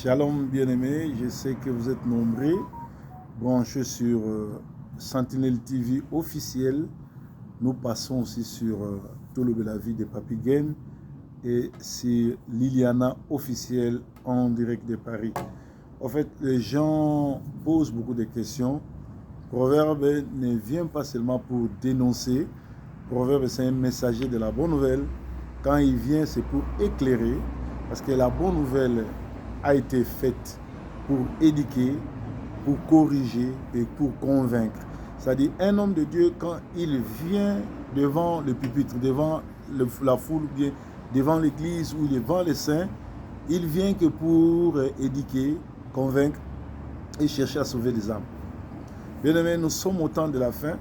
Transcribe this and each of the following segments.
Shalom bien-aimés, je sais que vous êtes nombreux branchés sur Sentinelle TV officiel. Nous passons aussi sur Tolobe la vie de Papi Gen et sur Liliana officiel en direct de Paris. En fait, les gens posent beaucoup de questions. Proverbe ne vient pas seulement pour dénoncer. Proverbe, c'est un messager de la bonne nouvelle. Quand il vient, c'est pour éclairer. Parce que la bonne nouvelle a été faite pour éduquer, pour corriger et pour convaincre. C'est-à-dire, un homme de Dieu, quand il vient devant le pupitre, devant la foule, devant l'église ou devant les saints, il vient que pour éduquer, convaincre et chercher à sauver des âmes. Bien-aimés, nous sommes au temps de la fin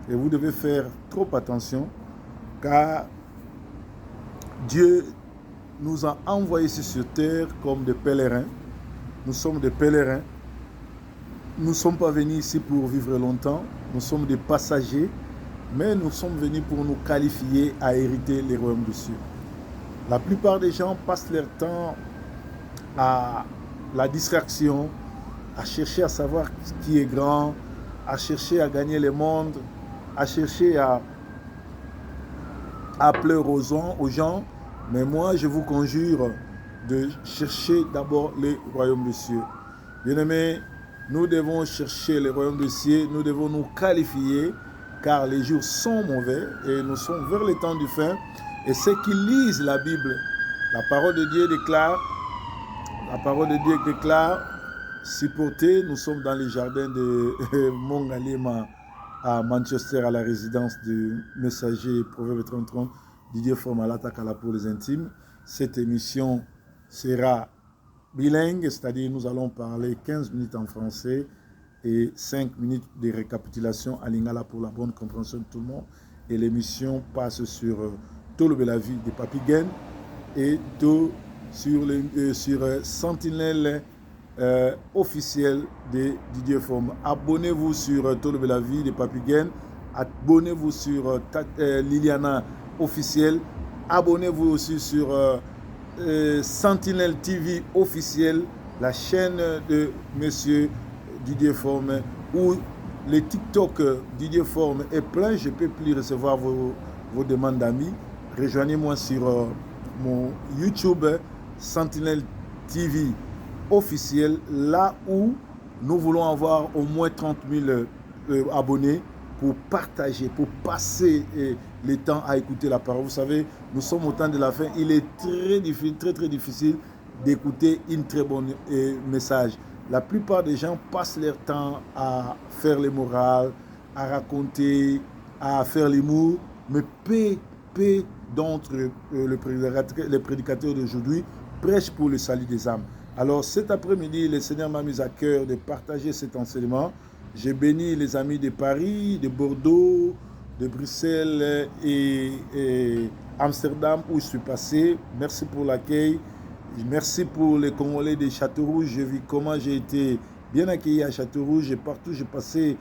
et vous devez faire trop attention car Dieu nous a envoyés sur terre comme des pèlerins. Nous sommes des pèlerins. Nous ne sommes pas venus ici pour vivre longtemps. Nous sommes des passagers, mais nous sommes venus pour nous qualifier à hériter les royaumes des cieux. La plupart des gens passent leur temps à la distraction, à chercher à savoir qui est grand, à chercher à gagner le monde, à chercher à pleurer aux gens. Mais moi, je vous conjure de chercher d'abord les royaumes des cieux. Bien-aimés, nous devons chercher les royaumes des cieux, nous devons nous qualifier, car les jours sont mauvais et nous sommes vers le temps du fin. Et ceux qui lisent la Bible, la parole de Dieu déclare, supporter, nous sommes dans les jardins de Mongalema à Manchester, à la résidence du messager Proverbe 33, Didier Formalat-Takala pour les intimes. Cette émission sera bilingue, c'est-à-dire nous allons parler 15 minutes en français et 5 minutes de récapitulation à Lingala pour la bonne compréhension de tout le monde. Et l'émission passe sur Tolobe la vie de Papi Gen et tout sur Sentinelle officiel de Didier Forme. Abonnez-vous sur Tolobe la vie de Papi Gen. Abonnez-vous sur Liliana officiel. Abonnez-vous aussi sur Sentinelle TV officiel, la chaîne de Monsieur Didier Forme, où le TikTok Didier Forme est plein. Je ne peux plus recevoir vos demandes d'amis. Rejoignez-moi sur mon YouTube Sentinelle TV officiel, là où nous voulons avoir au moins 30 000 abonnés pour partager, pour passer le temps à écouter la parole. Vous savez, nous sommes au temps de la fin. Il est très difficile d'écouter une très bonne message. La plupart des gens passent leur temps à faire les morales, à raconter, à faire l'humour, mais peu d'entre les prédicateurs d'aujourd'hui prêchent pour le salut des âmes. Alors cet après-midi, le Seigneur m'a mis à cœur de partager cet enseignement. J'ai béni les amis de Paris, de Bordeaux, de Bruxelles et Amsterdam où je suis passé. Merci pour l'accueil. Merci pour les Congolais de Châteaurouge. J'ai vu comment j'ai été bien accueilli à Châteaurouge. Et partout j'ai passé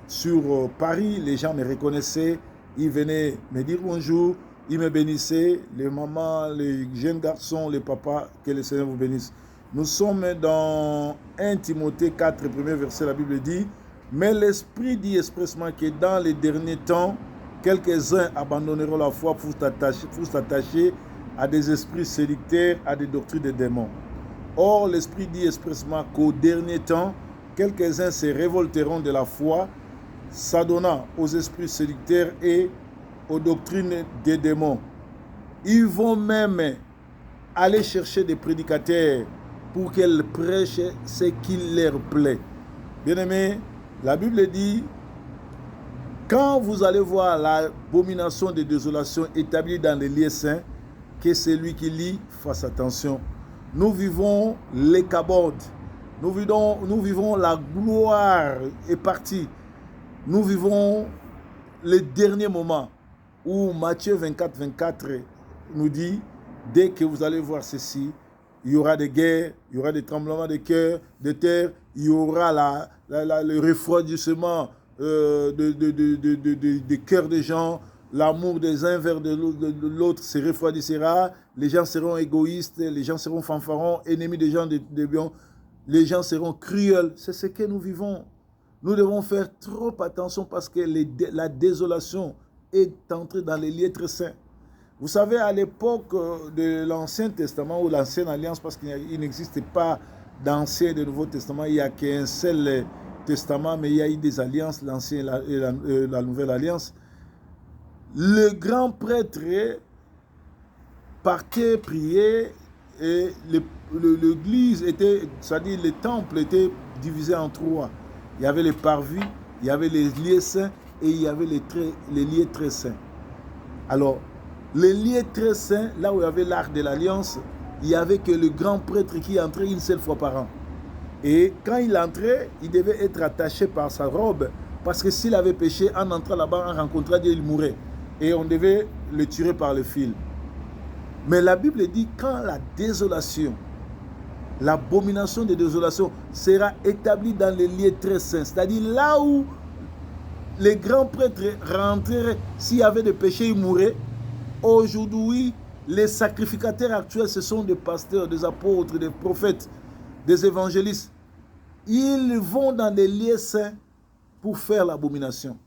sur Paris, les gens me reconnaissaient. Ils venaient me dire bonjour. Ils me bénissaient. Les mamans, les jeunes garçons, les papas, que le Seigneur vous bénisse. Nous sommes dans 1 Timothée 4, premier verset, la Bible dit « Mais l'Esprit dit expressement que dans les derniers temps, quelques-uns abandonneront la foi pour s'attacher à des esprits séducteurs, à des doctrines de démons. Or, l'Esprit dit expressement qu'au dernier temps, quelques-uns se révolteront de la foi, s'adonnant aux esprits séducteurs et aux doctrines des démons. Ils vont même aller chercher des prédicateurs pour qu'elles prêchent ce qui leur plaît. » Bien-aimés, la Bible dit, quand vous allez voir l'abomination de désolation établie dans les lieux saints, que celui qui lit fasse attention. Nous vivons les cabotes. Nous vivons la gloire est partie. Nous vivons les derniers moments où Matthieu 24, 24 nous dit, dès que vous allez voir ceci, il y aura des guerres, il y aura des tremblements de terre, il y aura le refroidissement des cœurs des gens, l'amour des uns vers de l'autre se refroidira, les gens seront égoïstes, les gens seront fanfarons, ennemis des gens de bien, les gens seront cruels. C'est ce que nous vivons. Nous devons faire trop attention parce que la désolation est entrée dans les lieux très saints. Vous savez, à l'époque de l'Ancien Testament ou l'Ancienne Alliance, parce qu'il n'existait pas d'Ancien et de Nouveau Testament, il n'y a qu'un seul Testament, mais il y a eu des alliances, l'Ancienne et la Nouvelle Alliance. Le grand prêtre partait prier et l'église était, c'est-à-dire le temple était divisé en trois. Il y avait les parvis, il y avait les lieux saints et il y avait les lieux très saints. Alors, les lieux très saints, là où il y avait l'arche de l'alliance, il n'y avait que le grand prêtre qui entrait une seule fois par an. Et quand il entrait, il devait être attaché par sa robe, parce que s'il avait péché, en entrant là-bas, en rencontrant Dieu, il mourait. Et on devait le tirer par le fil. Mais la Bible dit, quand la désolation, l'abomination de désolation sera établie dans les lieux très saints, c'est-à-dire là où les grands prêtres rentraient, s'il y avait des péchés, ils mouraient. Aujourd'hui, les sacrificateurs actuels, ce sont des pasteurs, des apôtres, des prophètes, des évangélistes. Ils vont dans les lieux saints pour faire l'abomination.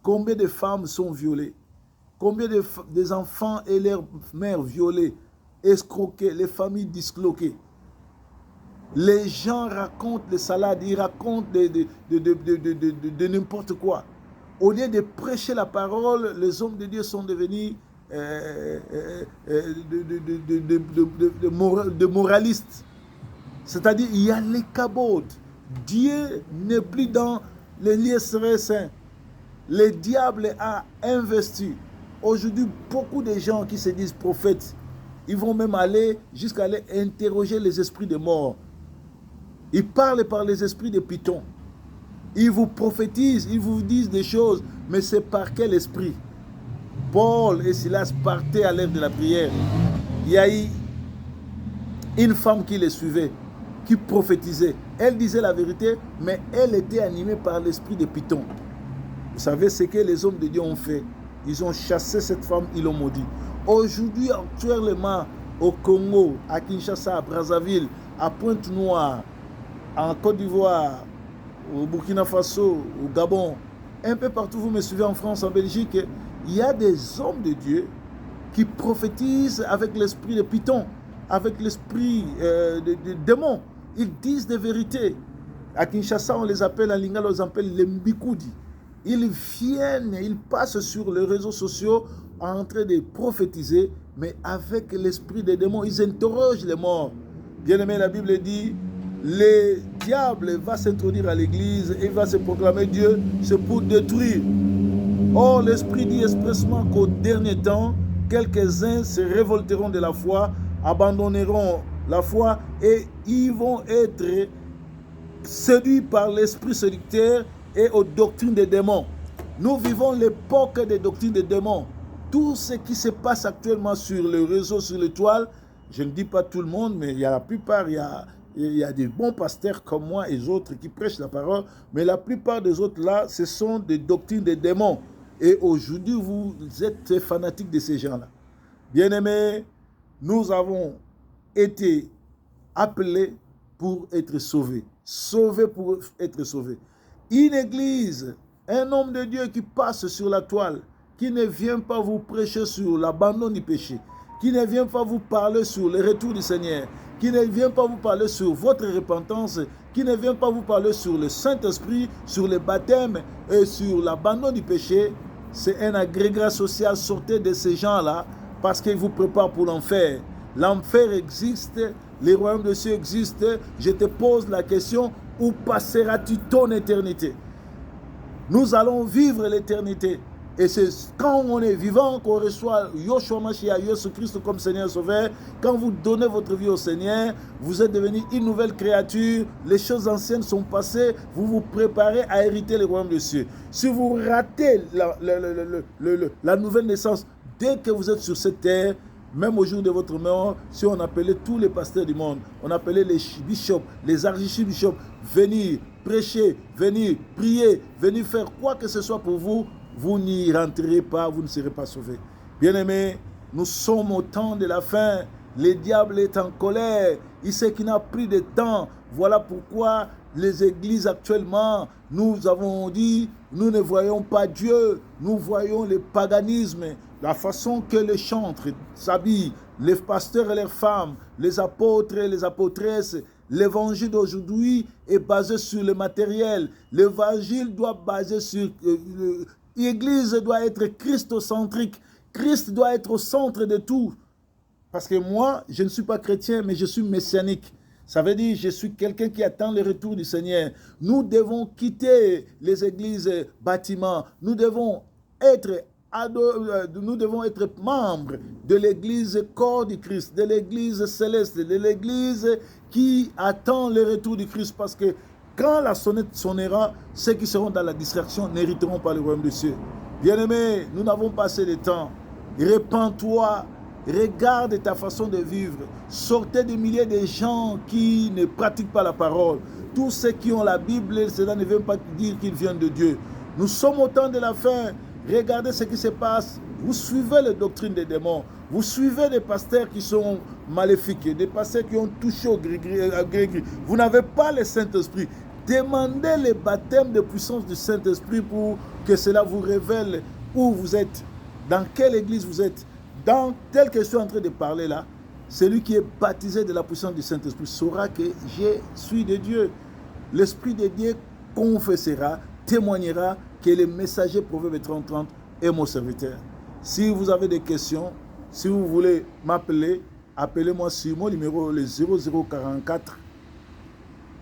Combien de femmes sont violées? Combien des enfants et leurs mères violées, escroquées, les familles disloquées? Les gens racontent des salades, ils racontent de n'importe quoi. Au lieu de prêcher la parole, les hommes de Dieu sont devenus de moralistes. C'est-à-dire, il y a les cabotes. Dieu n'est plus dans les lieux saints. Le diable a investi. Aujourd'hui, beaucoup de gens qui se disent prophètes, ils vont même aller jusqu'à aller interroger les esprits de mort. Ils parlent par les esprits de Python. Ils vous prophétisent, ils vous disent des choses, mais c'est par quel esprit? Paul et Silas partaient à l'heure de la prière. Il y a eu une femme qui les suivait, qui prophétisait. Elle disait la vérité, mais elle était animée par l'esprit de Python. Vous savez ce que les hommes de Dieu ont fait? Ils ont chassé cette femme, ils l'ont maudit. Aujourd'hui, actuellement, au Congo, à Kinshasa, à Brazzaville, à Pointe-Noire, en Côte d'Ivoire, au Burkina Faso, au Gabon, un peu partout, vous me suivez en France, en Belgique, il y a des hommes de Dieu qui prophétisent avec l'esprit de Python, avec l'esprit de démon. Ils disent des vérités. À Kinshasa, on les appelle, à Lingala, on les appelle les Mbikoudi. Ils viennent, ils passent sur les réseaux sociaux en train de prophétiser, mais avec l'esprit des démons. Ils interrogent les morts. Bien aimé, la Bible dit, le diable va s'introduire à l'église et va se proclamer Dieu, c'est pour détruire. Or, l'Esprit dit expressement qu'au dernier temps, quelques-uns se révolteront de la foi, abandonneront la foi et ils vont être séduits par l'esprit séducteur et aux doctrines des démons. Nous vivons l'époque des doctrines des démons. Tout ce qui se passe actuellement sur le réseau, sur l'étoile, je ne dis pas tout le monde, mais il y a la plupart, il y a des bons pasteurs comme moi et autres qui prêchent la parole, mais la plupart des autres là, ce sont des doctrines des démons. Et aujourd'hui, vous êtes fanatiques de ces gens-là. Bien-aimés, nous avons été appelés pour être sauvés. Sauvés pour être sauvés. Une église, un homme de Dieu qui passe sur la toile, qui ne vient pas vous prêcher sur l'abandon du péché, qui ne vient pas vous parler sur le retour du Seigneur, qui ne vient pas vous parler sur votre repentance, qui ne vient pas vous parler sur le Saint-Esprit, sur le baptême et sur l'abandon du péché, c'est un agrégat social. Sortez de ces gens-là parce qu'ils vous préparent pour l'enfer. L'enfer existe, les royaumes de cieux existent. Je te pose la question, où passeras-tu ton éternité? Nous allons vivre l'éternité. Et c'est quand on est vivant qu'on reçoit Yoshua Mashiach, Jésus-Christ comme Seigneur Sauveur. Quand vous donnez votre vie au Seigneur, vous êtes devenu une nouvelle créature. Les choses anciennes sont passées. Vous vous préparez à hériter les royaumes des cieux. Si vous ratez la nouvelle naissance, dès que vous êtes sur cette terre, même au jour de votre mort, si on appelait tous les pasteurs du monde, on appelait les bishops, les archibishops, venir prêcher, venir prier, venir faire quoi que ce soit pour vous, vous n'y rentrerez pas, vous ne serez pas sauvés. Bien-aimés, nous sommes au temps de la fin. Le diable est en colère. Il sait qu'il n'a plus de temps. Voilà pourquoi les églises actuellement, nous avons dit, nous ne voyons pas Dieu, nous voyons le paganisme, la façon que les chantres s'habillent, les pasteurs et leurs femmes, les apôtres et les apôtresses. L'évangile d'aujourd'hui est basé sur le matériel. L'évangile doit baser sur... L'église doit être christocentrique. Christ doit être au centre de tout. Parce que moi, je ne suis pas chrétien, mais je suis messianique. Ça veut dire, je suis quelqu'un qui attend le retour du Seigneur. Nous devons quitter les églises bâtiments. Nous devons être membres de l'église corps du Christ, de l'église céleste, de l'église qui attend le retour du Christ. Parce que quand la sonnette sonnera, ceux qui seront dans la distraction n'hériteront pas le royaume des cieux. Bien-aimés, nous n'avons pas assez de temps. Répands-toi. Regarde ta façon de vivre. Sortez des milliers de gens qui ne pratiquent pas la parole. Tous ceux qui ont la Bible, cela ne veut pas dire qu'ils viennent de Dieu. Nous sommes au temps de la fin. Regardez ce qui se passe. Vous suivez les doctrines des démons. Vous suivez des pasteurs qui sont maléfiques, des pasteurs qui ont touché au gris-gris. Vous n'avez pas le Saint-Esprit. Demandez le baptême de puissance du Saint-Esprit pour que cela vous révèle où vous êtes, dans quelle église vous êtes. Dans tel que je suis en train de parler là, celui qui est baptisé de la puissance du Saint-Esprit saura que je suis de Dieu. L'Esprit de Dieu confessera, témoignera que le messager Proverbe 30-30 est mon serviteur. Si vous avez des questions, si vous voulez m'appeler, appelez-moi sur mon numéro le 0044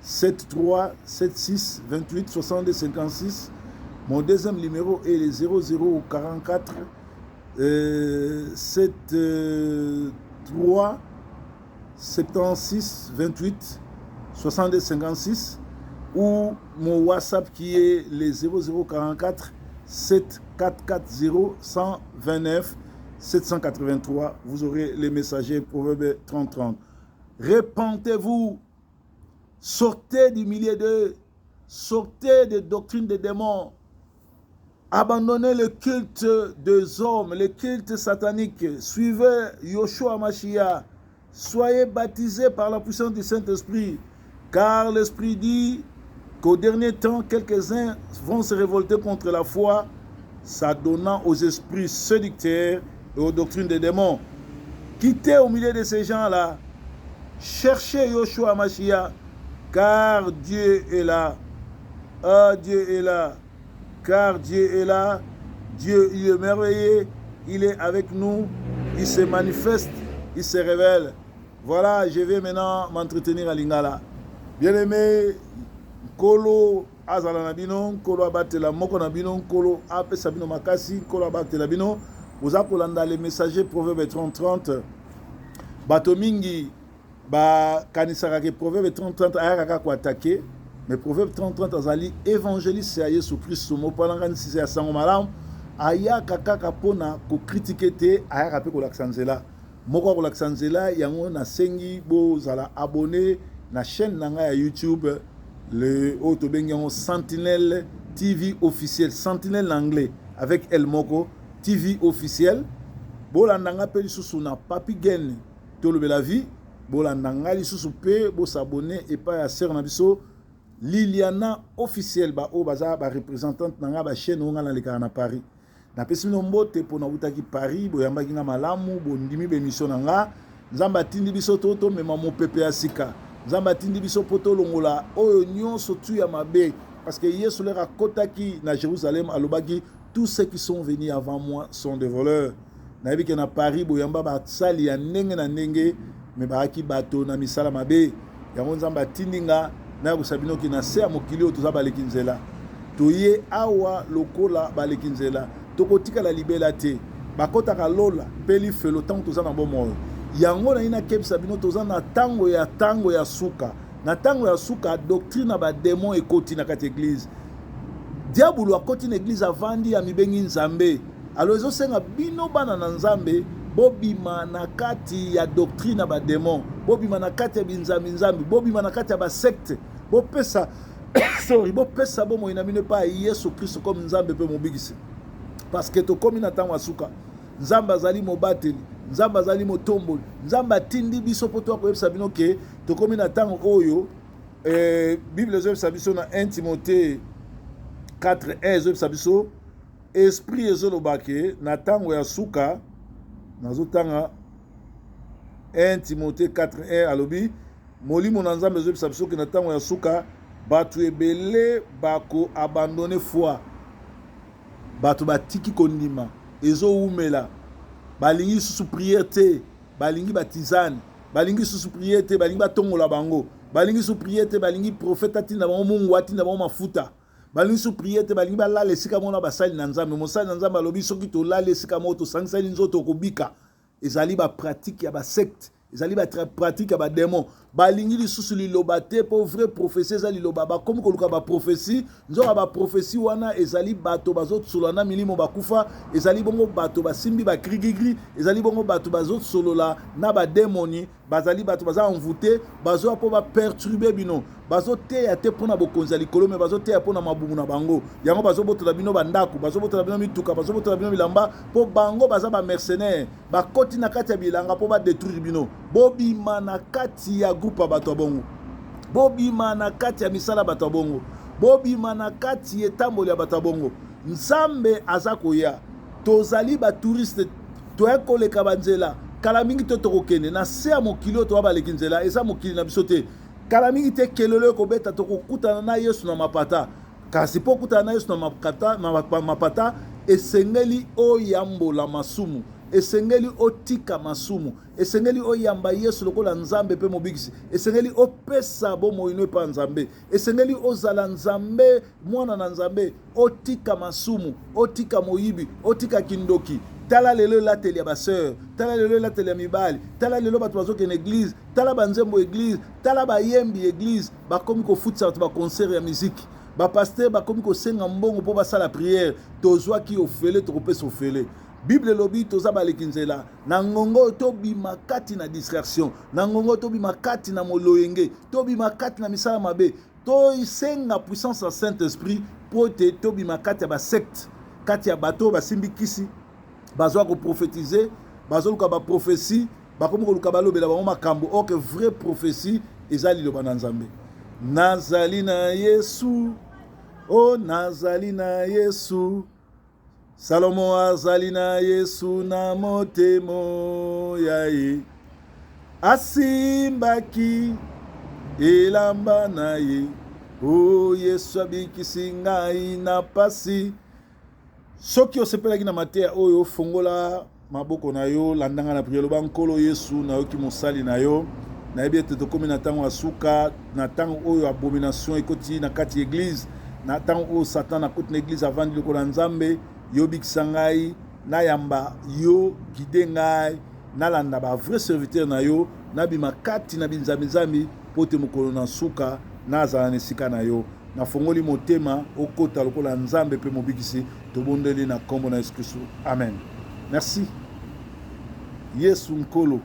73 76 28 62 56. Mon deuxième numéro est le 0044 3 76 28 62 56 ou mon WhatsApp qui est le 0044 7440 129 783. Vous aurez les messagers Proverbe 30-30. Répentez-vous, sortez du milieu d'eux, sortez des doctrines des démons. Abandonnez le culte des hommes, le culte satanique. Suivez Yoshua Mashiach. Soyez baptisés par la puissance du Saint-Esprit. Car l'Esprit dit qu'au dernier temps, quelques-uns vont se révolter contre la foi, s'adonnant aux esprits séducteurs et aux doctrines des démons. Quittez au milieu de ces gens-là. Cherchez Yoshua Mashiach. Car Dieu est là. Ah, Dieu est là. Car Dieu est là, Dieu il est merveilleux, il est avec nous, il se manifeste, il se révèle. Voilà, je vais maintenant m'entretenir à Lingala. Bien-aimé, Kolo Azala Nabino, Kolo Abatela Moko Nabino, Kolo Ape Sabino Makasi, Kolo Abatela Bino, vous appelez les messagers Proverbe 30-30, Batomingi, Kanisarake Proverbe 30-30, Ayakaka ko attaqué. Mais Proverbe 30-30 azali évangéliste à Yesu Christ mo palangani si ya sango malam aya kaka kapona ko critiquer te aya kapé ko laksanzela moko ko laksanzela yango na sengi bo zala abonné na chaîne nanga ya YouTube le auto bengango Sentinelle TV officiel, Sentinelle anglais avec El Moko TV officiel bolandanga pe lisusu na Papi Gen tolobe la vie bolandanga lisusu pe bo s'abonner et pas ya sœur na biso Liliana officielle ba o baza ba représentante nanga ba chaîne onga na leka na Paris. Na pesi mbote pona utaki Paris boyamba kinga malamu bondimi be mission nanga nzamba tindi biso toto mema mo pepe asika. Nzamba tindi biso poto longola oyo nyonso tu ya mabe parce que Yesu leur akotaki na Jérusalem alobaki tous ceux qui sont venus avant moi sont des voleurs. Na yebi ke na Paris boyamba ba sali ya ndenge na ndenge me ba ki bato na misala mabe. Yango nzamba tindinga na kusabino ki na se mokili o toza baleki nzela toye awa lokola baleki nzela tokotika la libela te bakotaka lola peli felo tango toza na bomoyo yango na ina kebisa bino toza na tango ya suka na tango ya suka doctrine ba démon ekoti na kati église diabolo akoti na église avandi ya mibengi nzambe alo ezosenga bino bana na nzambe bobima na kati ya doctrine ba démon bobima na kati ya binzambi bobima na kati ya ba secte bopesa sorry bopesa bomo ina mine pa Yesu Christ comme nzambe pe mobigisi parce que tokomi na ntango ya suka. Nzambe azali mobateli, Nzambe azali motomboli, Nzambe atindi biso po tokoyebisa bino ke tokomi na ntango oyo. Bible ezobisa biso na 1 Timothée 4:1 ezobisa biso esprit ezoloba ke na ntango ya suka nazotanga 1 Timothée 4:1 alobi molimo na Nzambe ezobisa biso ke na ntango ya suka bato ebele bako abandonne foi, bato batiki kondima ezowumela, balingi susu prière te, balingi batizane, balingi susu prière te, balingi batongola bango, balingi susu prière te, balingi prophète atinda bango mungu atinda bango mafuta, balingi susu prière te, balingi balala esika mona basali na Nzambe. Mosali na Nzambe alobi soki tolala esika moko tosangisali nzoto okobika. Ezali ba pratique ya ba secte, ezali ba pratique ya ba démon. Balingi lisusu liloba te po vrai prophétie ezali liloba ba comme koluka ba prophétie, nzoka ba prophétie wana ezali bato bazotsolana milimo bakufa, ezali bongo bato basimbi ba krigigri, ezali bongo bato bazotsolola na ba démoni, bazali bato baza envoûté, bazo po ba perturber bino, bazoteya te pona bokonzi ya likolo, me bazoteya pona mabumu na bango. Yango bazobotola bino bandako, bazobotola bino mituka, bazobotola bino bilamba po bango baza ba mercenaire, bakoti na kati ya bilanga po ba détruire bino. Bobima na kati ya groupe bato bongo, bobima na kati ya misala bato bongo, bobima na kati etamboli ya bato bongo. Nzambe aza koya, tozali ba touriste toyekoleka banzela kala mingi to tokokende na se ya mokili oyo toba baleki nzela eza mokili na biso te. Kala mingi te kelelo ekobeta tokokutana na Yesu na mapata, kasi po kutana na Yesu na mapata esengeli oyambola masumu, esengeli otika masumu, esengeli oyamba Yesu lokola Nzambe pe mobikisi, esengeli opesa bomo ino pa Nzambe, esengeli ozala Nzambe mwana na Nzambe, otika masumu, otika moyibi, otika kindoki. Tala lelo la tele ya ba sœur, tala lelo la tele ya mibali, tala lelo bato bazoke na église, tala banzembo église, tala bayembi église, bakomi ko futsa bato ba concert ya musique, ba pasteur bakomi ko senga mbongo po basala prière, tozwa ki ofele tokopesa ofele. Bible lobi toza baleki nzela na ngongo to bimakati na distraction, na ngongo to bimakati na moloyenge, to bimakati na misala mabe, to isenga puissance ya Saint-Esprit po te to bimakati ya ba secte, kati ya bato basimbi kisi, bazo ko prophétiser, bazo luka ba prophétie, bakomi ko luka balobela ba makambo, ok vraie prophétie ezali loba na Nzambe. Nazali na Yesu, oh nazali na Yesu. Salomo azali na Yesu na motemo ya ye, asimbaki elamba na ye, o Yesu abikisi ngai na pasi. Soki osepelaki na mateya oyo fongola maboko na yo, landanga na prière loba nkolo Yesu na yoki mosali na yo. Na yebi ete tokomi na ntango ya suka, na ntango oyo abomination ekoti na kati église, na ntango oyo Satan akoti na église avandi lokola Nzambe. Yo bikisa ngai na yamba yo guide ngai na landa ba vrai serviteur na yo na bimakati na binzamizami pote mokolo na suka na azala nesika na yo. Na fongoli motema okota lokola Nzambe pe mobikisi tobondeli na kombo na Yesu Kristo. Amen. Merci. Yesu nkolo.